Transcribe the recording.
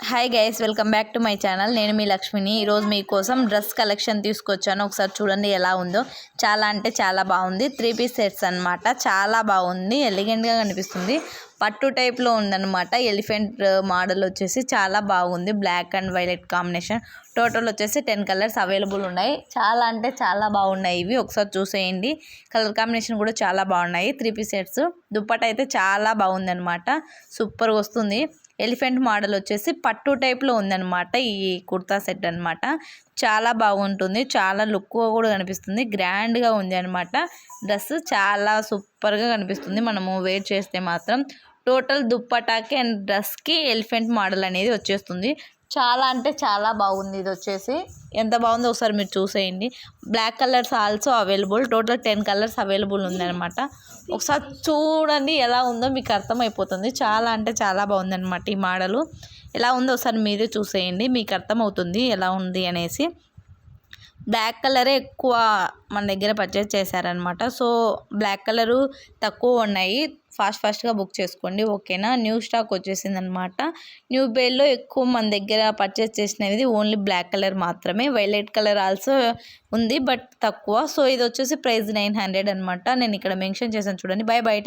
Hi guys, welcome back to my channel. నేను మీ లక్ష్మిని. ఈరోజు మీకోసం డ్రెస్ కలెక్షన్ తీసుకొచ్చాను. ఒకసారి చూడండి ఎలా ఉందో. చాలా అంటే చాలా బాగుంది. 3 పీస్ సెట్స్ అనమాట. చాలా బాగుంది, ఎలిగెంట్గా కనిపిస్తుంది. పట్టు టైప్లో ఉందన్నమాట. ఎలిఫెంట్ మోడల్ వచ్చేసి చాలా బాగుంది. Black and violet combination. Total వచ్చేసి 10 కలర్స్ అవైలబుల్ ఉన్నాయి. చాలా అంటే చాలా బాగున్నాయి ఇవి. ఒకసారి చూసేయండి. కలర్ కాంబినేషన్ కూడా చాలా బాగున్నాయి. 3 పీస్ సెట్స్. దుప్పట అయితే చాలా బాగుంది అనమాట. సూపర్గా వస్తుంది. ఎలిఫెంట్ మోడల్ వచ్చేసి పట్టు టైప్లో ఉందన్నమాట. ఈ కుర్తా సెట్ అనమాట. చాలా బాగుంటుంది. చాలా లుక్గా కూడా కనిపిస్తుంది. గ్రాండ్గా ఉంది అనమాట. డ్రెస్ చాలా సూపర్గా కనిపిస్తుంది మనము వేర్ చేస్తే మాత్రం. టోటల్ దుప్పటాకి అండ్ డ్రెస్కి ఎలిఫెంట్ మోడల్ అనేది వచ్చేస్తుంది. చాలా అంటే చాలా బాగుంది. ఇది వచ్చేసి ఎంత బాగుందో ఒకసారి మీరు చూసేయండి. Black colours also available. Total 10 colours available ఉందన్నమాట. ఒకసారి చూడండి ఎలా ఉందో మీకు అర్థమైపోతుంది. చాలా అంటే చాలా బాగుందన్నమాట ఈ మోడలు. ఎలా ఉందో ఒకసారి మీరే చూసేయండి, మీకు అర్థమవుతుంది ఎలా ఉంది అనేసి. బ్లాక్ కలరే ఎక్కువ మన దగ్గర పర్చేస్ చేశారనమాట. సో బ్లాక్ కలరు తక్కువ ఉన్నాయి. ఫాస్ట్గా బుక్ చేసుకోండి, ఓకేనా. న్యూ స్టాక్ వచ్చేసింది అనమాట. న్యూ బేల్లో ఎక్కువ మన దగ్గర పర్చేస్ చేసినది ఓన్లీ బ్లాక్ కలర్ మాత్రమే. వైలెట్ కలర్ ఆల్సో ఉంది, బట్ తక్కువ. సో ఇది వచ్చేసి ప్రైస్ 900 అనమాట. నేను ఇక్కడ మెన్షన్ చేశాను చూడండి. By by.